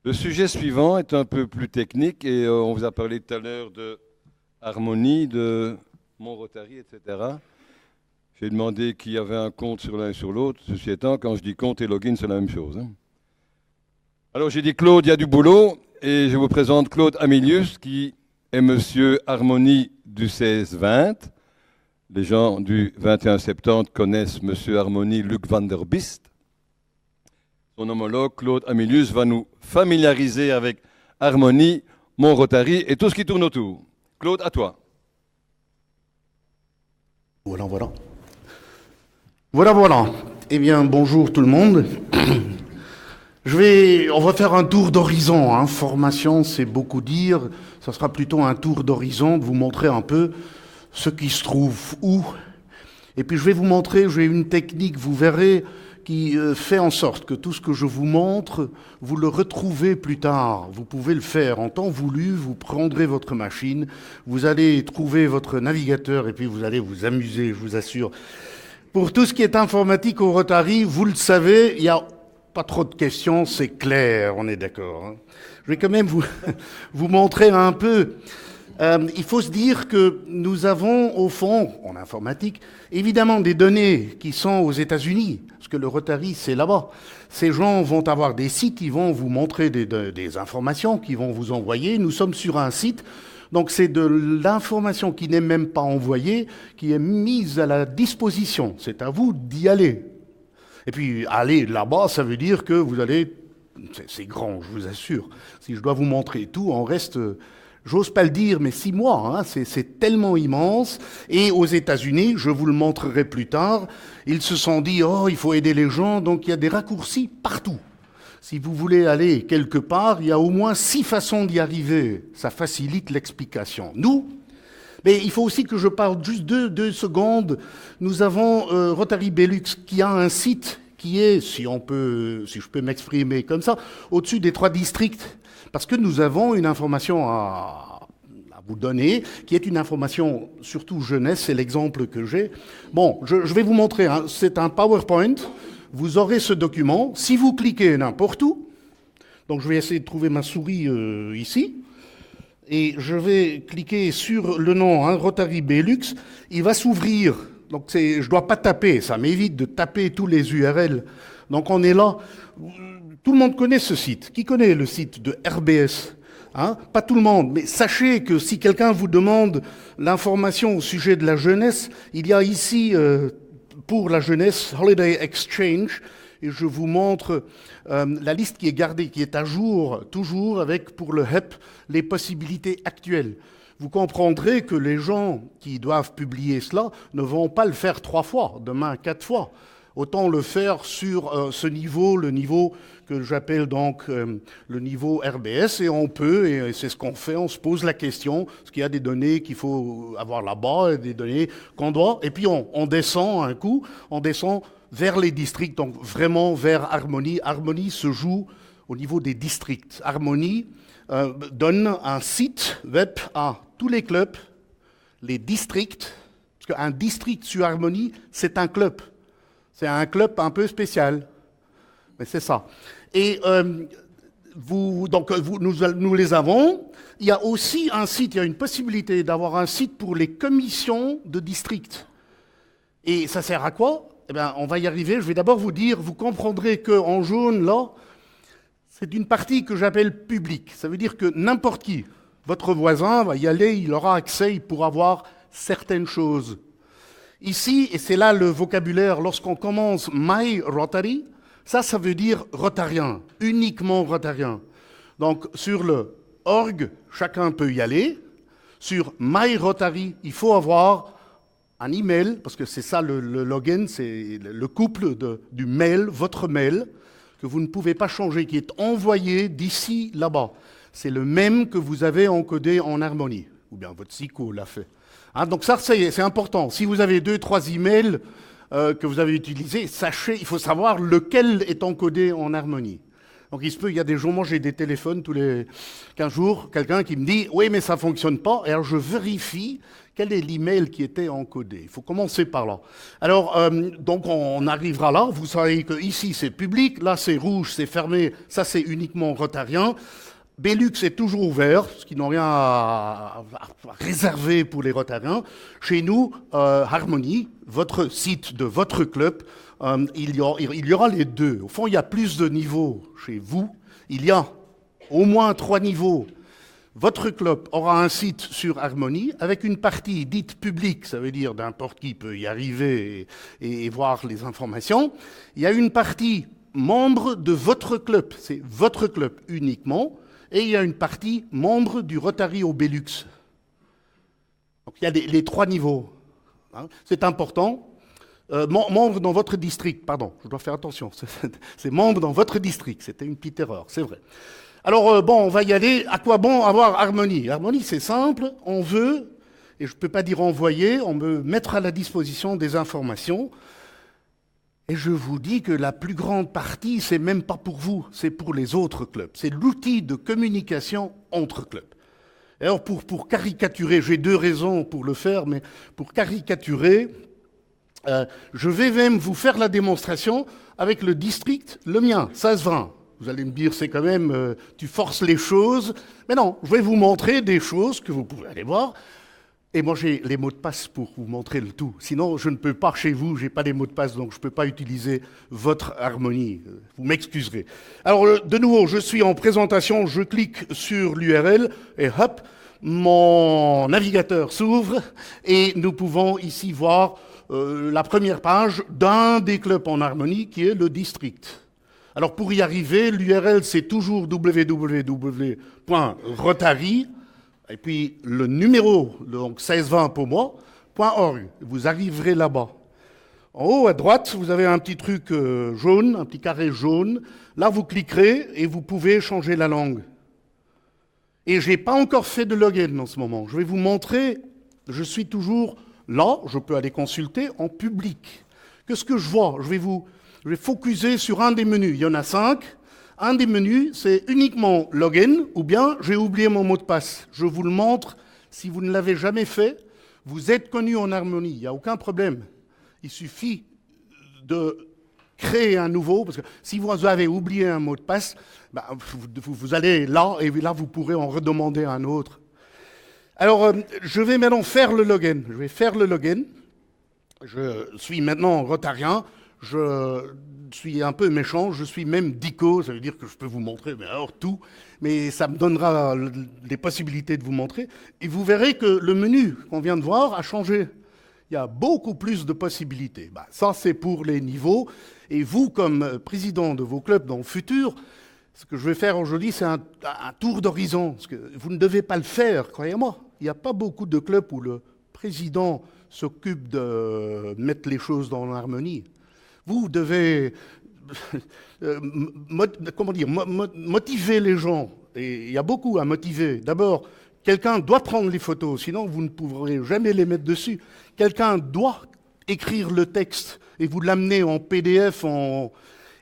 Le sujet suivant est un peu plus technique et on vous a parlé tout à l'heure de harmonie, de Mont-Rotary, etc. J'ai demandé qui avait un compte sur l'un et sur l'autre. Ceci étant, quand je dis compte et login, c'est la même chose, hein. Alors j'ai dit Claude, il y a du boulot et je vous présente Claude Amilius qui est monsieur Harmonie du 16-20. Les gens du 21-70 connaissent monsieur Harmonie Luc van der Bist. Son homologue, Claude Amilius, va nous familiariser avec Harmonie, Mont-Rotary et tout ce qui tourne autour. Claude, à toi. Voilà. Voilà. Eh bien, bonjour tout le monde. On va faire un tour d'horizon, hein. Formation, c'est beaucoup dire. Ça sera plutôt un tour d'horizon, de vous montrer un peu ce qui se trouve où. Et puis je vais vous montrer, j'ai une technique, vous verrez, qui fait en sorte que tout ce que je vous montre, vous le retrouvez plus tard. Vous pouvez le faire en temps voulu, vous prendrez votre machine, vous allez trouver votre navigateur et puis vous allez vous amuser, je vous assure. Pour tout ce qui est informatique au Rotary, vous le savez, il n'y a pas trop de questions, c'est clair, on est d'accord, hein. Je vais quand même vous montrer un peu. Il faut se dire que nous avons, au fond, en informatique, évidemment des données qui sont aux États-Unis, parce que le Rotary, c'est là-bas. Ces gens vont avoir des sites, ils vont vous montrer des informations qu'ils vont vous envoyer. Nous sommes sur un site, donc c'est de l'information qui n'est même pas envoyée, qui est mise à la disposition. C'est à vous d'y aller. Et puis, aller là-bas, ça veut dire que vous allez... C'est grand, je vous assure. Si je dois vous montrer tout, on reste... J'ose pas le dire, mais 6 mois, hein, c'est tellement immense. Et aux États-Unis, je vous le montrerai plus tard, ils se sont dit, oh, il faut aider les gens, donc il y a des raccourcis partout. Si vous voulez aller quelque part, il y a au moins 6 façons d'y arriver. Ça facilite l'explication. Nous, mais il faut aussi que je parle juste 2 secondes. Nous avons Rotary Belux qui a un site qui est, si je peux m'exprimer comme ça, au-dessus des 3 districts. Parce que nous avons une information à vous donner, qui est une information surtout jeunesse, c'est l'exemple que j'ai. Bon, je vais vous montrer, hein, c'est un PowerPoint, vous aurez ce document, si vous cliquez n'importe où, donc je vais essayer de trouver ma souris ici, et je vais cliquer sur le nom, hein, Rotary Belux, il va s'ouvrir, donc je ne dois pas taper, ça m'évite de taper tous les URL, donc on est là. Tout le monde connaît ce site. Qui connaît le site de RBS, hein? Pas tout le monde, mais sachez que si quelqu'un vous demande l'information au sujet de la jeunesse, il y a ici, pour la jeunesse, Holiday Exchange, et je vous montre la liste qui est gardée, qui est à jour, toujours avec, pour le HEP, les possibilités actuelles. Vous comprendrez que les gens qui doivent publier cela ne vont pas le faire 3 fois, demain 4 fois. Autant le faire sur ce niveau, le niveau que j'appelle donc le niveau RBS, et on peut, et c'est ce qu'on fait, on se pose la question, parce qu'il y a des données qu'il faut avoir là-bas, et des données qu'on doit, et puis on descend un coup, on descend vers les districts, donc vraiment vers Harmonie. Harmonie se joue au niveau des districts. Harmonie donne un site web à tous les clubs, les districts, parce qu'un district sur Harmonie, c'est un club. C'est un club un peu spécial, mais c'est ça. Et nous les avons. Il y a aussi un site, il y a une possibilité d'avoir un site pour les commissions de district. Et ça sert à quoi? Eh bien, on va y arriver. Je vais d'abord vous dire, vous comprendrez qu'en jaune, là, c'est une partie que j'appelle publique. Ça veut dire que n'importe qui, votre voisin va y aller, il aura accès pour avoir certaines choses. Ici, et c'est là le vocabulaire, lorsqu'on commence My Rotary, ça veut dire rotarien, uniquement rotarien. Donc sur le org, chacun peut y aller. Sur My Rotary, il faut avoir un email, parce que c'est ça le login, c'est le couple du mail, votre mail, que vous ne pouvez pas changer, qui est envoyé d'ici là-bas. C'est le même que vous avez encodé en Harmonie, ou bien votre SICO l'a fait. Hein, donc ça, c'est important. Si vous avez 2-3 emails que vous avez utilisés, sachez, il faut savoir lequel est encodé en Harmonie. Donc il se peut, il y a des jours, moi j'ai des téléphones tous les 15 jours, quelqu'un qui me dit « Oui, mais ça ne fonctionne pas ». Et alors je vérifie quel est l'email qui était encodé. Il faut commencer par là. Alors, donc on arrivera là. Vous savez que ici c'est public, là c'est rouge, c'est fermé, ça c'est uniquement rotarien. Belux est toujours ouvert, ce qui n'ont rien à réserver pour les rotariens. Chez nous, Harmonie, votre site de votre club, il y aura les deux. Au fond, il y a plus de niveaux chez vous. Il y a au moins 3 niveaux. Votre club aura un site sur Harmonie avec une partie dite publique, ça veut dire n'importe qui peut y arriver et voir les informations. Il y a une partie membre de votre club, c'est votre club uniquement. Et il y a une partie membre du Rotary au Belux. Donc il y a les 3 niveaux. Hein. C'est important. Membre dans votre district, pardon, je dois faire attention. C'est membre dans votre district. C'était une petite erreur, c'est vrai. Alors bon, on va y aller. À quoi bon avoir Harmonie? Harmonie, c'est simple. On veut, et je ne peux pas dire envoyer, on veut mettre à la disposition des informations. Et je vous dis que la plus grande partie, c'est même pas pour vous, c'est pour les autres clubs. C'est l'outil de communication entre clubs. Et alors pour caricaturer, j'ai 2 raisons pour le faire, mais pour caricaturer, je vais même vous faire la démonstration avec le district, le mien, 16-20. Vous allez me dire, c'est quand même, tu forces les choses. Mais non, je vais vous montrer des choses que vous pouvez aller voir. Et moi, j'ai les mots de passe pour vous montrer le tout. Sinon, je ne peux pas, chez vous, je n'ai pas les mots de passe, donc je ne peux pas utiliser votre Harmonie. Vous m'excuserez. Alors, de nouveau, je suis en présentation, je clique sur l'URL et hop, mon navigateur s'ouvre et nous pouvons ici voir la première page d'un des clubs en Harmonie qui est le district. Alors, pour y arriver, l'URL, c'est toujours www.rotary. Et puis le numéro, donc 1620 pour moi, .org. Vous arriverez là-bas. En haut à droite, vous avez un petit truc jaune, un petit carré jaune. Là, vous cliquerez et vous pouvez changer la langue. Et je n'ai pas encore fait de login en ce moment. Je vais vous montrer, je suis toujours là, je peux aller consulter en public. Qu'est-ce que je vois? Je vais focuser sur un des menus. Il y en a 5. Un des menus, c'est uniquement login, ou bien j'ai oublié mon mot de passe. Je vous le montre. Si vous ne l'avez jamais fait, vous êtes connu en Harmonie. Il n'y a aucun problème. Il suffit de créer un nouveau, parce que si vous avez oublié un mot de passe, ben, vous allez là, et là, vous pourrez en redemander un autre. Alors, je vais maintenant faire le login. Je vais faire le login. Je suis maintenant rotarien. Je suis un peu méchant, je suis même dico, ça veut dire que je peux vous montrer, mais alors tout, mais ça me donnera des possibilités de vous montrer. Et vous verrez que le menu qu'on vient de voir a changé. Il y a beaucoup plus de possibilités. Ben, ça, c'est pour les niveaux. Et vous, comme président de vos clubs dans le futur, ce que je vais faire aujourd'hui, c'est un tour d'horizon. Parce que vous ne devez pas le faire, croyez-moi. Il n'y a pas beaucoup de clubs où le président s'occupe de mettre les choses dans l'harmonie. Vous devez motiver les gens. Et il y a beaucoup à motiver. D'abord, quelqu'un doit prendre les photos, sinon vous ne pourrez jamais les mettre dessus. Quelqu'un doit écrire le texte et vous l'amener en PDF.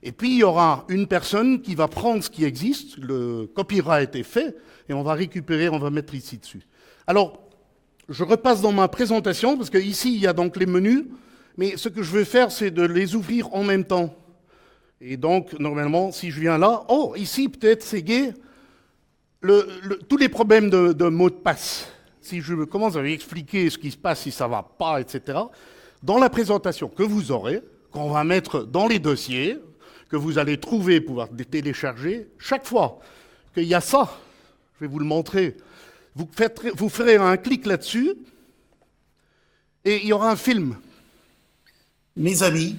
Et puis, il y aura une personne qui va prendre ce qui existe, le copyright est fait, et on va récupérer, on va mettre ici dessus. Alors, je repasse dans ma présentation, parce qu'ici, il y a donc les menus. Mais ce que je veux faire, c'est de les ouvrir en même temps. Et donc, normalement, si je viens là, oh, ici, peut-être, c'est gai, tous les problèmes de mots de passe. Si je commence à vous expliquer ce qui se passe, si ça ne va pas, etc., dans la présentation que vous aurez, qu'on va mettre dans les dossiers, que vous allez trouver, pouvoir télécharger, chaque fois qu'il y a ça, je vais vous le montrer, vous ferez un clic là-dessus, et il y aura un film. Mes amis,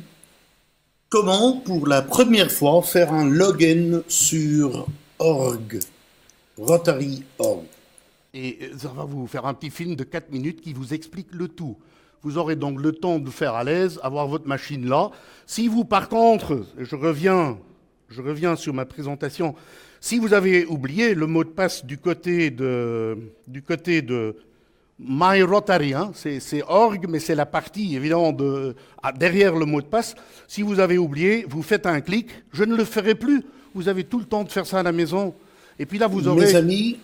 comment pour la première fois faire un login sur org, Rotary.org? Et ça va vous faire un petit film de 4 minutes qui vous explique le tout. Vous aurez donc le temps de vous faire à l'aise, avoir votre machine là. Si vous, par contre, je reviens sur ma présentation, si vous avez oublié le mot de passe du côté de My Rotary, hein, c'est org, mais c'est la partie, évidemment, derrière le mot de passe. Si vous avez oublié, vous faites un clic. Je ne le ferai plus. Vous avez tout le temps de faire ça à la maison. Et puis là, vous aurez... Mes amis,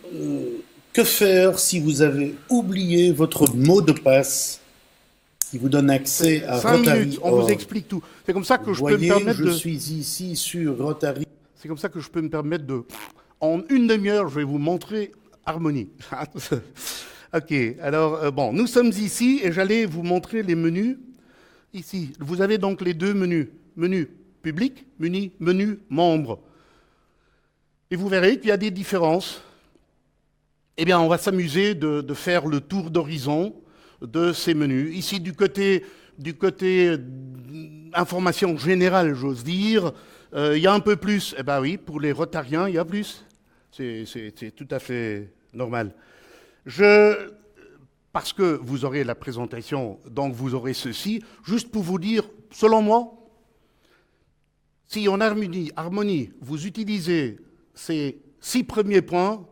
que faire si vous avez oublié votre mot de passe qui vous donne accès à 5 Rotary minutes, on Org? vous explique tout. C'est comme ça que Vous je peux me voyez, permettre je de... suis ici sur Rotary. C'est comme ça que je peux me permettre de... En une demi-heure, je vais vous montrer Harmonie. Ok, alors, bon, nous sommes ici et j'allais vous montrer les menus. Ici, vous avez donc les deux menus. Menu public, menu membre. Et vous verrez qu'il y a des différences. Eh bien, on va s'amuser de faire le tour d'horizon de ces menus. Ici, du côté information générale, j'ose dire, il y a un peu plus. Eh bien oui, pour les Rotariens, il y a plus. C'est tout à fait normal. Parce que vous aurez la présentation, donc vous aurez ceci, juste pour vous dire, selon moi, si en harmonie, vous utilisez ces 6 premiers points,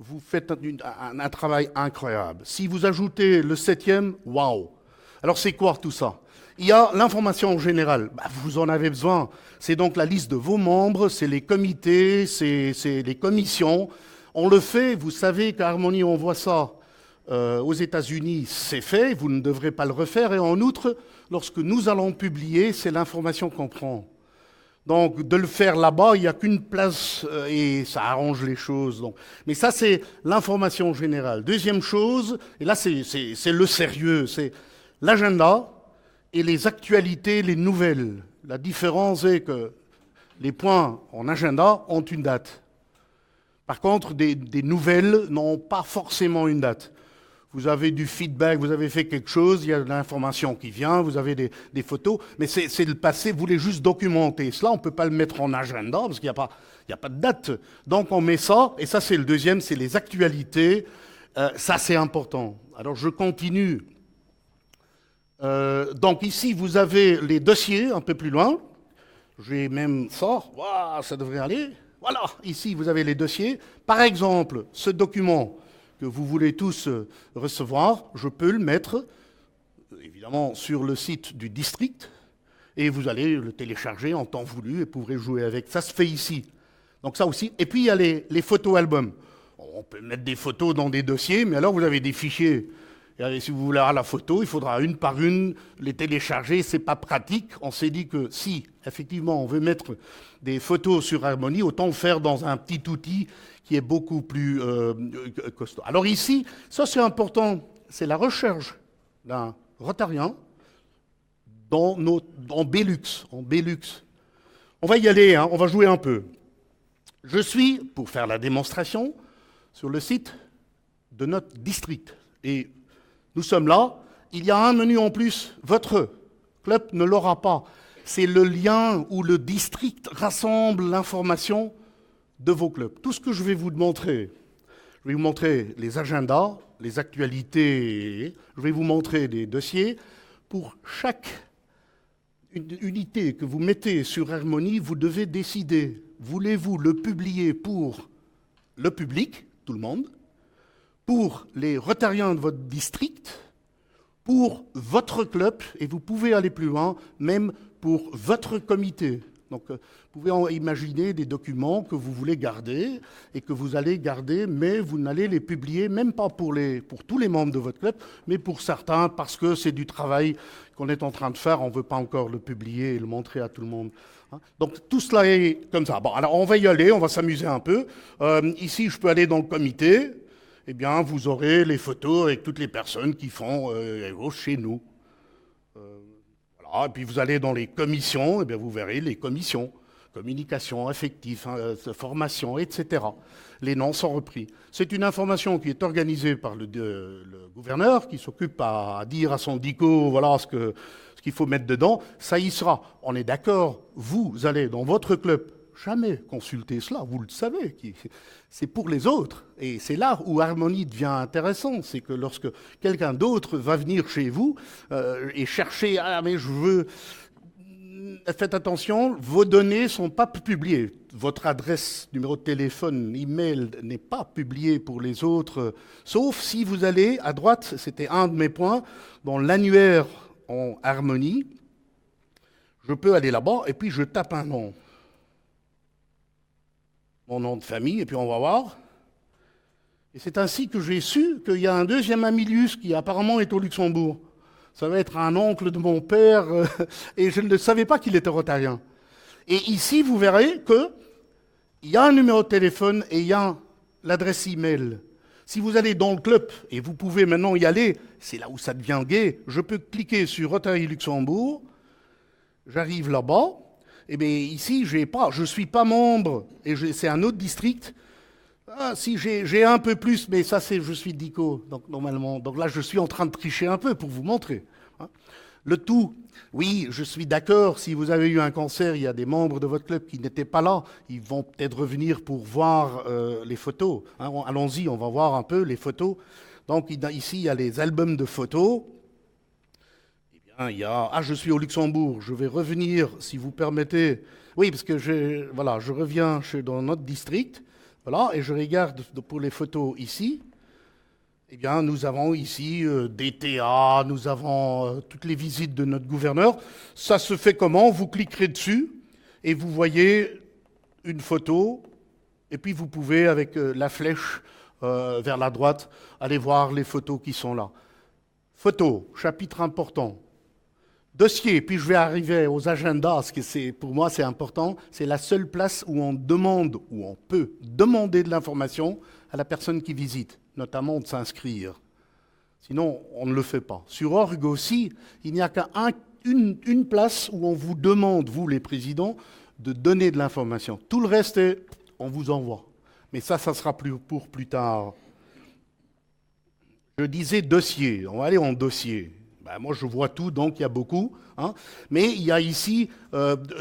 vous faites un travail incroyable. Si vous ajoutez le 7e, waouh! Alors c'est quoi tout ça? Il y a l'information générale, vous en avez besoin. C'est donc la liste de vos membres, c'est les comités, c'est les commissions. On le fait, vous savez qu'à Harmonie, on voit ça aux États-Unis, c'est fait, vous ne devrez pas le refaire. Et en outre, lorsque nous allons publier, c'est l'information qu'on prend. Donc, de le faire là-bas, il n'y a qu'une place et ça arrange les choses. Donc. Mais ça, c'est l'information générale. Deuxième chose, et là, c'est le sérieux, c'est l'agenda et les actualités, les nouvelles. La différence est que les points en agenda ont une date. Par contre, des nouvelles n'ont pas forcément une date. Vous avez du feedback, vous avez fait quelque chose, il y a de l'information qui vient, vous avez des photos, mais c'est le passé, vous voulez juste documenter. Cela, on ne peut pas le mettre en agenda parce qu'il n'y a pas de date. Donc on met ça, et ça c'est le deuxième, c'est les actualités. Ça c'est important. Alors je continue. Donc ici, vous avez les dossiers un peu plus loin. J'ai même ça, wow, ça devrait aller. Voilà, ici vous avez les dossiers. Par exemple, ce document que vous voulez tous recevoir, je peux le mettre, évidemment, sur le site du district, et vous allez le télécharger en temps voulu et pourrez jouer avec. Ça se fait ici. Donc ça aussi. Et puis il y a les photos-albums. On peut mettre des photos dans des dossiers, mais alors vous avez des fichiers. Et si vous voulez avoir la photo, il faudra une par une les télécharger. C'est pas pratique. On s'est dit que si, effectivement, on veut mettre des photos sur Harmonie, autant le faire dans un petit outil qui est beaucoup plus costaud. Alors ici, ça c'est important, c'est la recherche d'un Rotarien dans Belux, en Belux. On va y aller, hein, on va jouer un peu. Je suis, pour faire la démonstration, sur le site de notre district. Et nous sommes là, il y a un menu en plus, votre club ne l'aura pas. C'est le lien où le district rassemble l'information de vos clubs. Tout ce que je vais vous montrer, je vais vous montrer les agendas, les actualités, je vais vous montrer des dossiers. Pour chaque unité que vous mettez sur Harmonie, vous devez décider, voulez-vous le publier pour le public, tout le monde, pour les Rotariens de votre district, pour votre club, et vous pouvez aller plus loin, même pour votre comité. Donc, vous pouvez imaginer des documents que vous voulez garder et que vous allez garder, mais vous n'allez les publier même pas pour tous les membres de votre club, mais pour certains, parce que c'est du travail qu'on est en train de faire, on ne veut pas encore le publier et le montrer à tout le monde. Donc, tout cela est comme ça. Bon, alors on va y aller, on va s'amuser un peu. Ici, je peux aller dans le comité. Eh bien, vous aurez les photos avec toutes les personnes qui font chez nous. Voilà. Et puis vous allez dans les commissions, et bien vous verrez les commissions, communication, affectif, formation, etc. Les noms sont repris. C'est une information qui est organisée par le gouverneur, qui s'occupe à dire à son DICO, voilà ce qu'il faut mettre dedans. Ça y sera. On est d'accord, vous allez dans votre club, jamais consulter cela, vous le savez, c'est pour les autres. Et c'est là où Harmonie devient intéressant, c'est que lorsque quelqu'un d'autre va venir chez vous et chercher « Ah, mais je veux faites attention, vos données ne sont pas publiées. Votre adresse, numéro de téléphone, email n'est pas publié pour les autres, sauf si vous allez à droite, c'était un de mes points, dans l'annuaire en Harmonie. Je peux aller là-bas et puis je tape un nom. Mon nom de famille, et puis on va voir. Et c'est ainsi que j'ai su qu'il y a un deuxième Amilius qui apparemment est au Luxembourg. Ça va être un oncle de mon père, et je ne savais pas qu'il était rotarien. Et ici, vous verrez qu'il y a un numéro de téléphone et il y a l'adresse email. Si vous allez dans le club, et vous pouvez maintenant y aller, c'est là où ça devient gai, je peux cliquer sur Rotary Luxembourg, j'arrive là-bas, et bien ici, je ne suis pas membre, et c'est un autre district. Ah, si, j'ai un peu plus, mais ça, je suis DICO, donc normalement. Donc là, je suis en train de tricher un peu pour vous montrer. Le tout, oui, je suis d'accord, si vous avez eu un cancer, il y a des membres de votre club qui n'étaient pas là, ils vont peut-être revenir pour voir les photos. Allons-y, on va voir un peu les photos. Donc ici, il y a les albums de photos. Eh bien, il y a... Ah, je suis au Luxembourg, je vais revenir, si vous permettez. Oui, parce que je reviens dans notre district. Voilà, et je regarde pour les photos ici. Eh bien, nous avons ici des TA, nous avons toutes les visites de notre gouverneur. Ça se fait comment? Vous cliquerez dessus et vous voyez une photo. Et puis, vous pouvez, avec la flèche vers la droite, aller voir les photos qui sont là. Photos, chapitre important. Dossier, puis je vais arriver aux agendas, parce que pour moi c'est important, c'est la seule place où on demande, où on peut demander de l'information à la personne qui visite, notamment de s'inscrire. Sinon, on ne le fait pas. Sur Org aussi, il n'y a qu'une place où on vous demande, vous les présidents, de donner de l'information. Tout le reste, on vous envoie. Mais ça sera pour plus tard. Je disais dossier, on va aller en dossier. Moi, je vois tout, donc il y a beaucoup. Mais il y a ici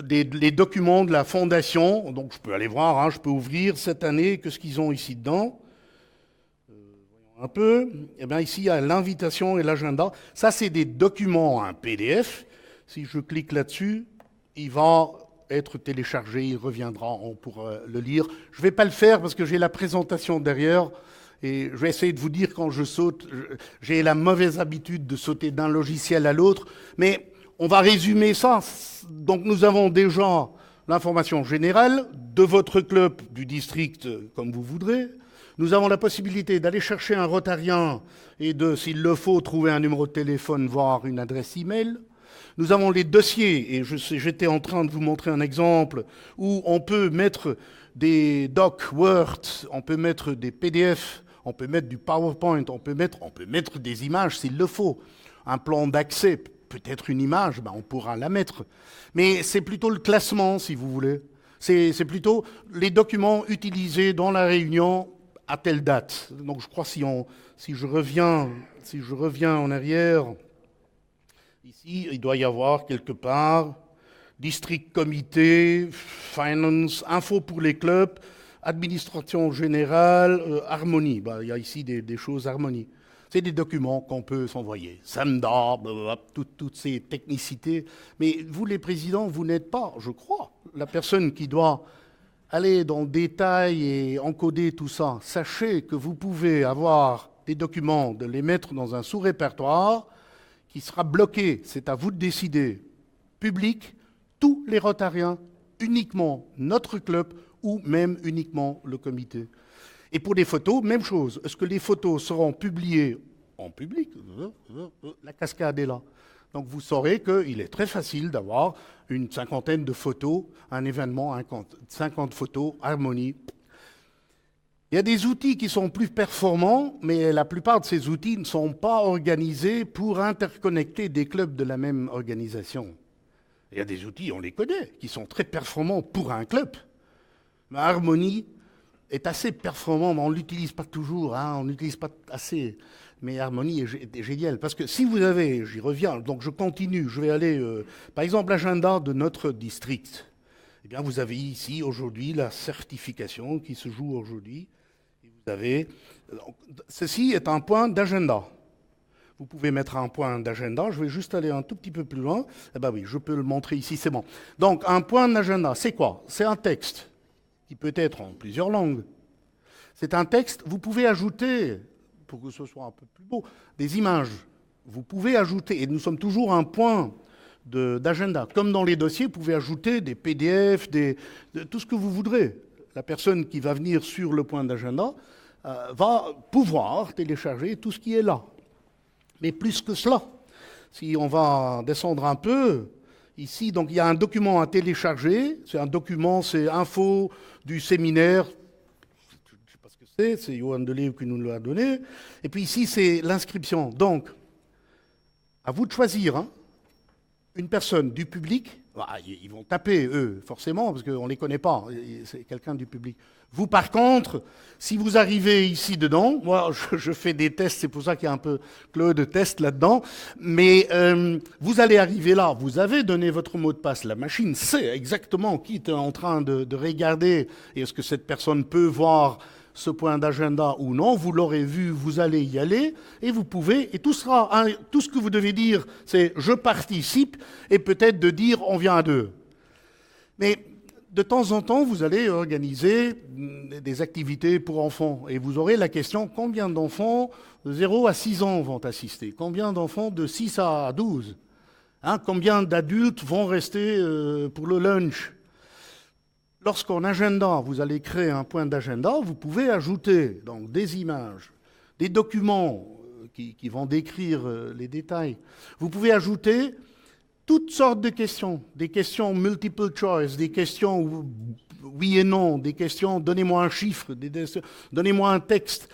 les documents de la fondation. Donc, je peux aller voir, je peux ouvrir cette année, qu'est-ce qu'ils ont ici dedans. Voyons un peu. Eh bien, ici, il y a l'invitation et l'agenda. Ça, c'est des documents, un PDF. Si je clique là-dessus, il va être téléchargé, il reviendra, on pourra le lire. Je ne vais pas le faire parce que j'ai la présentation derrière. Et je vais essayer de vous dire quand je saute, j'ai la mauvaise habitude de sauter d'un logiciel à l'autre, mais on va résumer ça. Donc nous avons déjà l'information générale de votre club, du district, comme vous voudrez. Nous avons la possibilité d'aller chercher un rotarien et de, s'il le faut, trouver un numéro de téléphone, voire une adresse email. Nous avons les dossiers, et j'étais en train de vous montrer un exemple où on peut mettre des docs Word, on peut mettre des PDF, on peut mettre du PowerPoint, on peut mettre des images s'il le faut. Un plan d'accès, peut-être une image, on pourra la mettre. Mais c'est plutôt le classement, si vous voulez. C'est plutôt les documents utilisés dans la réunion à telle date. Donc je crois si je reviens en arrière, ici, il doit y avoir quelque part district comité, finance, info pour les clubs, administration générale, harmonie. Il y a ici des choses harmonie. C'est des documents qu'on peut s'envoyer. SAMDA, toutes ces technicités. Mais vous, les présidents, vous n'êtes pas, je crois, la personne qui doit aller dans le détail et encoder tout ça. Sachez que vous pouvez avoir des documents, de les mettre dans un sous-répertoire qui sera bloqué. C'est à vous de décider. Public, tous les Rotariens, uniquement notre club ou même uniquement le comité. Et pour les photos, même chose. Est-ce que les photos seront publiées en public? La cascade est là. Donc vous saurez qu'il est très facile d'avoir une cinquantaine de photos, un événement, 50 photos, harmonie. Il y a des outils qui sont plus performants, mais la plupart de ces outils ne sont pas organisés pour interconnecter des clubs de la même organisation. Il y a des outils, on les connaît, qui sont très performants pour un club. Mais Harmonie est assez performant, mais on ne l'utilise pas toujours, on n'utilise pas assez. Mais Harmonie est génial, parce que si vous avez, j'y reviens, donc je continue, je vais aller, par exemple, l'agenda de notre district. Eh bien, vous avez ici aujourd'hui la certification qui se joue aujourd'hui. Ceci est un point d'agenda. Vous pouvez mettre un point d'agenda. Je vais juste aller un tout petit peu plus loin. Eh bien oui, je peux le montrer ici, c'est bon. Donc, un point d'agenda, c'est quoi? C'est un texte qui peut être en plusieurs langues. C'est un texte, vous pouvez ajouter, pour que ce soit un peu plus beau, des images. Vous pouvez ajouter, et nous sommes toujours un point d'agenda. Comme dans les dossiers, vous pouvez ajouter des PDF, tout ce que vous voudrez. La personne qui va venir sur le point d'agenda va pouvoir télécharger tout ce qui est là. Mais plus que cela, si on va descendre un peu, ici, donc il y a un document à télécharger. C'est un document, c'est info du séminaire. Je ne sais pas ce que c'est Johan Deleuve qui nous l'a donné. Et puis ici, c'est l'inscription. Donc, à vous de choisir, hein. Une personne du public, ils vont taper, eux, forcément, parce qu'on ne les connaît pas, c'est quelqu'un du public. Vous, par contre, si vous arrivez ici dedans, moi, je fais des tests, c'est pour ça qu'il y a un peu Claude test là-dedans, mais vous allez arriver là, vous avez donné votre mot de passe, la machine sait exactement qui est en train de regarder, et est-ce que cette personne peut voir ce point d'agenda ou non, vous l'aurez vu, vous allez y aller, et vous pouvez, et tout ce que vous devez dire, c'est « je participe », et peut-être de dire « on vient à deux ». Mais de temps en temps, vous allez organiser des activités pour enfants, et vous aurez la question « combien d'enfants de 0 à 6 ans vont assister? Combien d'enfants de 6 à 12 hein, combien d'adultes vont rester pour le lunch ?» Lorsqu'en agenda, vous allez créer un point d'agenda, vous pouvez ajouter donc, des images, des documents qui vont décrire les détails. Vous pouvez ajouter toutes sortes de questions, des questions multiple choice, des questions oui et non, des questions donnez-moi un chiffre, donnez-moi un texte.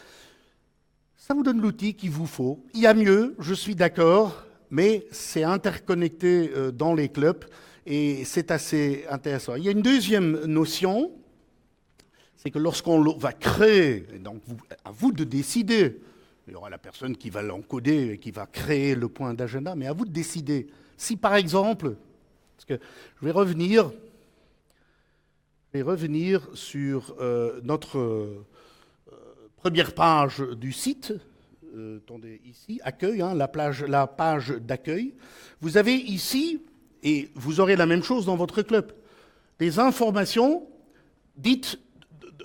Ça vous donne l'outil qu'il vous faut. Il y a mieux, je suis d'accord, mais c'est interconnecté dans les clubs. Et c'est assez intéressant. Il y a une deuxième notion, c'est que lorsqu'on va créer, donc à vous de décider, il y aura la personne qui va l'encoder et qui va créer le point d'agenda, mais à vous de décider. Si par exemple, parce que je vais revenir sur notre première page du site, attendez ici, accueil, hein, la page d'accueil. Vous avez ici... Et vous aurez la même chose dans votre club. Des informations dites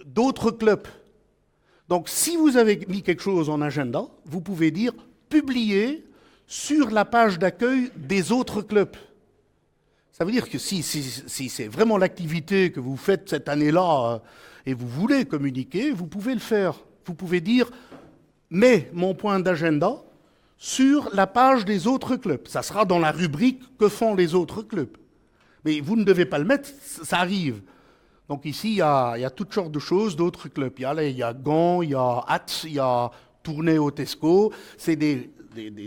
d'autres clubs. Donc, si vous avez mis quelque chose en agenda, vous pouvez dire « publier sur la page d'accueil des autres clubs ». Ça veut dire que si c'est vraiment l'activité que vous faites cette année-là et vous voulez communiquer, vous pouvez le faire. Vous pouvez dire « mets mon point d'agenda » sur la page des autres clubs. Ça sera dans la rubrique « Que font les autres clubs ?» Mais vous ne devez pas le mettre, ça arrive. Donc ici, il y a toutes sortes de choses d'autres clubs. Il y a Gand, il y a Hatz, il y a Tournai au Tesco. C'est des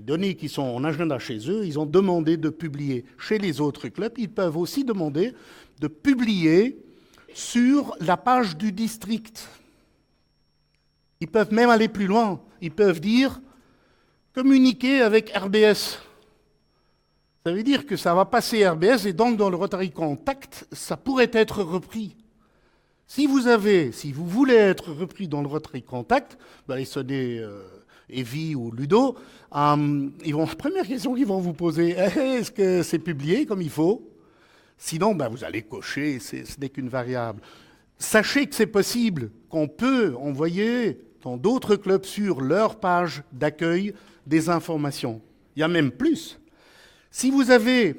données qui sont en agenda chez eux. Ils ont demandé de publier chez les autres clubs. Ils peuvent aussi demander de publier sur la page du district. Ils peuvent même aller plus loin. Ils peuvent dire... communiquer avec RBS. Ça veut dire que ça va passer RBS et donc dans le Rotary Contact, ça pourrait être repris. Si vous voulez être repris dans le Rotary Contact, vous allez sonner Evie ou Ludo, première question qu'ils vont vous poser, est-ce que c'est publié comme il faut? Sinon, vous allez cocher, ce n'est qu'une variable. Sachez que c'est possible, qu'on peut envoyer dans d'autres clubs sur leur page d'accueil des informations. Il y a même plus. Si vous avez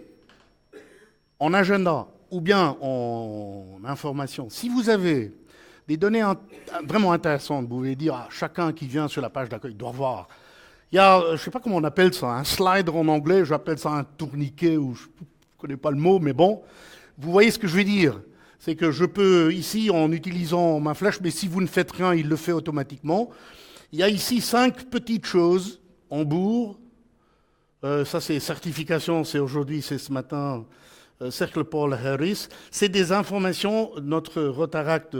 en agenda ou bien en information, si vous avez des données vraiment intéressantes, vous pouvez dire à chacun qui vient sur la page d'accueil doit voir. Il y a, je ne sais pas comment on appelle ça, un slider en anglais, j'appelle ça un tourniquet, ou je ne connais pas le mot, mais bon, vous voyez ce que je veux dire. C'est que je peux, ici, en utilisant ma flèche, mais si vous ne faites rien, il le fait automatiquement. Il y a ici 5 petites choses en bourg. Ça, c'est certification, c'est aujourd'hui, c'est ce matin, Cercle Paul Harris. C'est des informations, notre Rotaract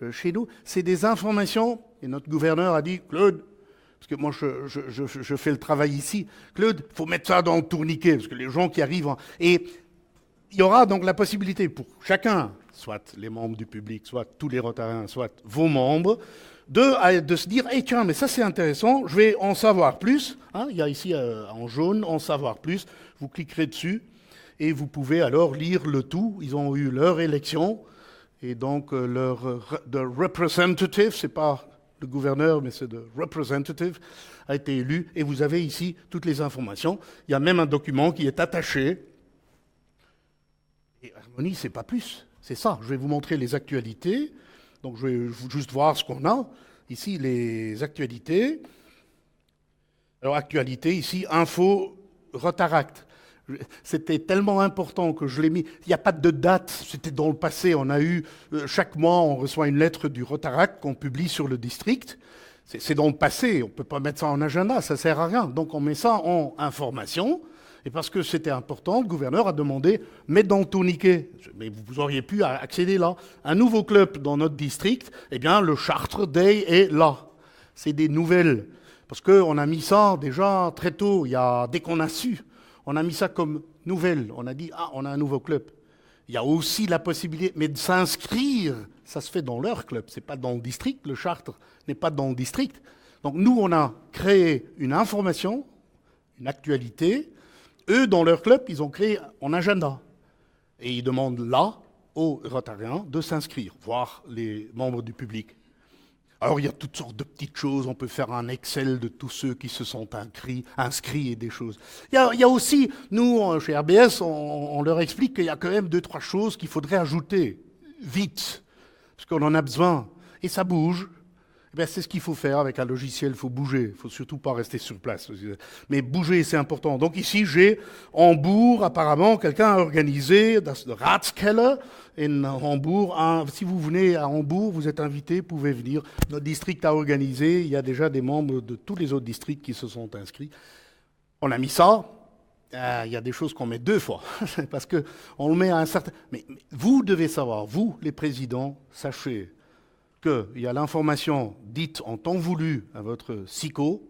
chez nous, c'est des informations, et notre gouverneur a dit, Claude, parce que moi, je fais le travail ici, Claude, il faut mettre ça dans le tourniquet, parce que les gens qui arrivent... Et il y aura donc la possibilité pour chacun, soit les membres du public, soit tous les Rotariens, soit vos membres, de se dire hey, « tiens, mais ça c'est intéressant, je vais en savoir plus. Hein, » Il y a ici en jaune « en savoir plus ». Vous cliquerez dessus et vous pouvez alors lire le tout. Ils ont eu leur élection et donc leur representative, c'est pas le gouverneur, mais c'est le representative, a été élu. Et vous avez ici toutes les informations. Il y a même un document qui est attaché. Et Harmonie, c'est pas plus. C'est ça. Je vais vous montrer les actualités. Donc, je vais juste voir ce qu'on a. Ici, les actualités. Alors, actualité, ici, info Rotaract. C'était tellement important que je l'ai mis. Il n'y a pas de date. C'était dans le passé. On a eu, chaque mois, on reçoit une lettre du Rotaract qu'on publie sur le district. C'est dans le passé. On ne peut pas mettre ça en agenda. Ça ne sert à rien. Donc, on met ça en information. Et parce que c'était important, le gouverneur a demandé « mets dans ton niquet ». Mais vous auriez pu accéder là. Un nouveau club dans notre district, eh bien, le Chartres Day est là. C'est des nouvelles. Parce qu'on a mis ça déjà très tôt, dès qu'on a su. On a mis ça comme nouvelle. On a dit « ah, on a un nouveau club ». Il y a aussi la possibilité, mais de s'inscrire, ça se fait dans leur club. Ce n'est pas dans le district. Le Chartres n'est pas dans le district. Donc nous, on a créé une information, une actualité. Eux, dans leur club, ils ont créé un agenda. Et ils demandent là, aux Rotariens, de s'inscrire, voir les membres du public. Alors, il y a toutes sortes de petites choses. On peut faire un Excel de tous ceux qui se sont inscrits et des choses. Il y a aussi, nous, chez RBS, on leur explique qu'il y a quand même 2-3 choses qu'il faudrait ajouter vite, parce qu'on en a besoin. Et ça bouge. Eh bien, c'est ce qu'il faut faire avec un logiciel, il faut bouger, il ne faut surtout pas rester sur place. Mais bouger, c'est important. Donc ici, j'ai Hambourg, apparemment, quelqu'un a organisé, das Ratskeller, in Hambourg. Si vous venez à Hambourg, vous êtes invité, vous pouvez venir. Notre district a organisé, il y a déjà des membres de tous les autres districts qui se sont inscrits. On a mis ça. Il y a des choses qu'on met 2 fois, parce qu'on le met à un certain... Mais vous devez savoir, vous, les présidents, sachez qu'il y a l'information dite en temps voulu à votre SICO,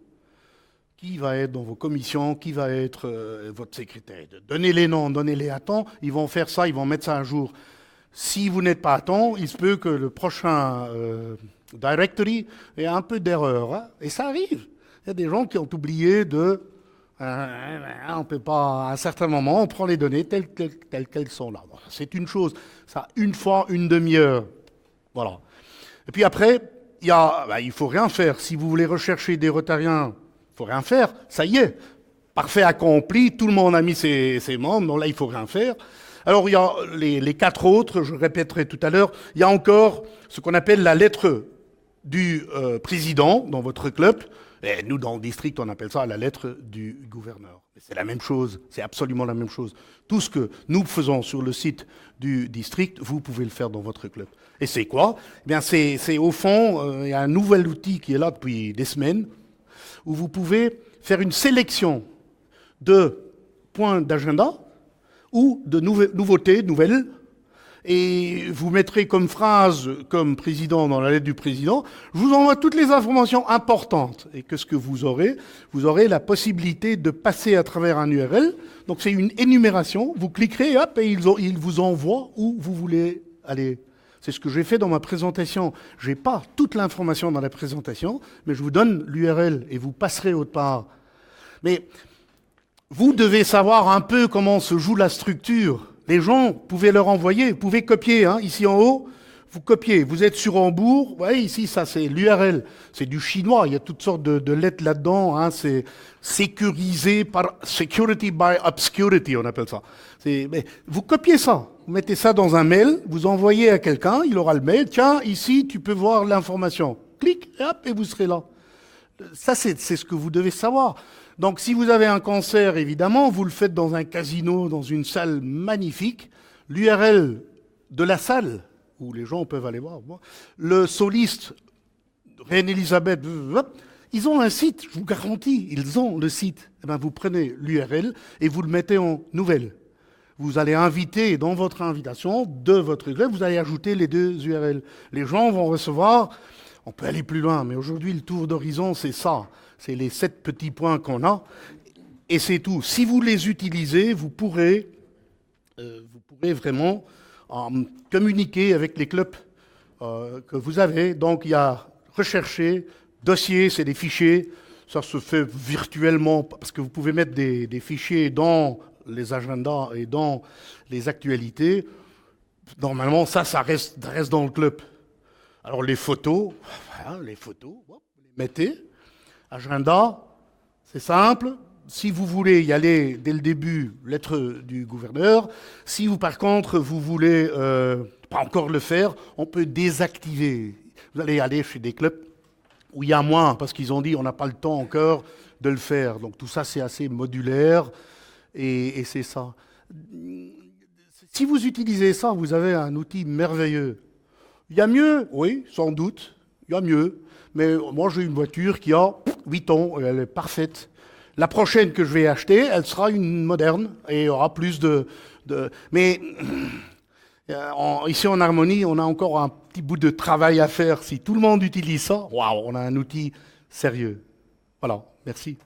qui va être dans vos commissions, qui va être votre secrétaire. Donnez les noms, donnez-les à temps, ils vont faire ça, ils vont mettre ça à jour. Si vous n'êtes pas à temps, il se peut que le prochain directory ait un peu d'erreur. Hein, et ça arrive. Il y a des gens qui ont oublié de... on ne peut pas, à un certain moment, on prend les données telles qu'elles sont là. Voilà, c'est une chose. Ça, une fois, une demi-heure. Voilà. Et puis après, il ne faut rien faire. Si vous voulez rechercher des Rotariens, il ne faut rien faire. Ça y est, parfait accompli, tout le monde a mis ses membres, donc là, il ne faut rien faire. Alors, il y a les 4 autres, je répéterai tout à l'heure, il y a encore ce qu'on appelle la lettre du président dans votre club. Et nous, dans le district, on appelle ça la lettre du gouverneur. C'est la même chose, c'est absolument la même chose. Tout ce que nous faisons sur le site du district, vous pouvez le faire dans votre club. Et c'est quoi ? Eh bien, c'est au fond, il y a un nouvel outil qui est là depuis des semaines, où vous pouvez faire une sélection de points d'agenda ou de nouveautés, nouvelles, et vous mettrez comme phrase, comme président dans la lettre du président, je vous envoie toutes les informations importantes. Et qu'est-ce que vous aurez la possibilité de passer à travers un URL. Donc c'est une énumération, vous cliquerez, hop, et il vous envoie où vous voulez aller. C'est ce que j'ai fait dans ma présentation. Je n'ai pas toute l'information dans la présentation, mais je vous donne l'URL et vous passerez autre part. Mais vous devez savoir un peu comment se joue la structure. Les gens, vous pouvez leur envoyer, vous pouvez copier, hein, ici en haut, vous copiez. Vous êtes sur Hambourg, vous voyez ici, ça c'est l'URL, c'est du chinois, il y a toutes sortes de lettres là-dedans, hein, c'est sécurisé par security by obscurity, on appelle ça. Mais vous copiez ça, vous mettez ça dans un mail, vous envoyez à quelqu'un, il aura le mail, tiens, ici tu peux voir l'information. Clique, et hop, et vous serez là. Ça c'est ce que vous devez savoir. Donc si vous avez un concert, évidemment, vous le faites dans un casino, dans une salle magnifique, l'URL de la salle, où les gens peuvent aller voir, le soliste, Reine-Élisabeth, ils ont un site, je vous garantis, ils ont le site. Eh bien, vous prenez l'URL et vous le mettez en nouvelle. Vous allez inviter dans votre invitation de votre club, vous allez ajouter les 2 URL. Les gens vont recevoir, on peut aller plus loin, mais aujourd'hui, le tour d'horizon, c'est ça. C'est les 7 petits points qu'on a, et c'est tout. Si vous les utilisez, vous pourrez pourrez vraiment communiquer avec les clubs que vous avez. Donc il y a rechercher, dossier, c'est des fichiers. Ça se fait virtuellement parce que vous pouvez mettre des fichiers dans les agendas et dans les actualités. Normalement, ça reste dans le club. Alors les photos, voilà, les photos, vous les mettez. Agenda, c'est simple. Si vous voulez y aller dès le début, lettre du gouverneur. Si vous, par contre, vous voulez pas encore le faire, on peut désactiver. Vous allez aller chez des clubs où il y a moins, parce qu'ils ont dit on n'a pas le temps encore de le faire. Donc tout ça, c'est assez modulaire et c'est ça. Si vous utilisez ça, vous avez un outil merveilleux. Il y a mieux, oui, sans doute, il y a mieux. Mais moi, j'ai une voiture qui a 8 ans et elle est parfaite. La prochaine que je vais acheter, elle sera une moderne et il y aura plus de... Mais ici en Harmonie, on a encore un petit bout de travail à faire. Si tout le monde utilise ça, waouh, on a un outil sérieux. Voilà, merci.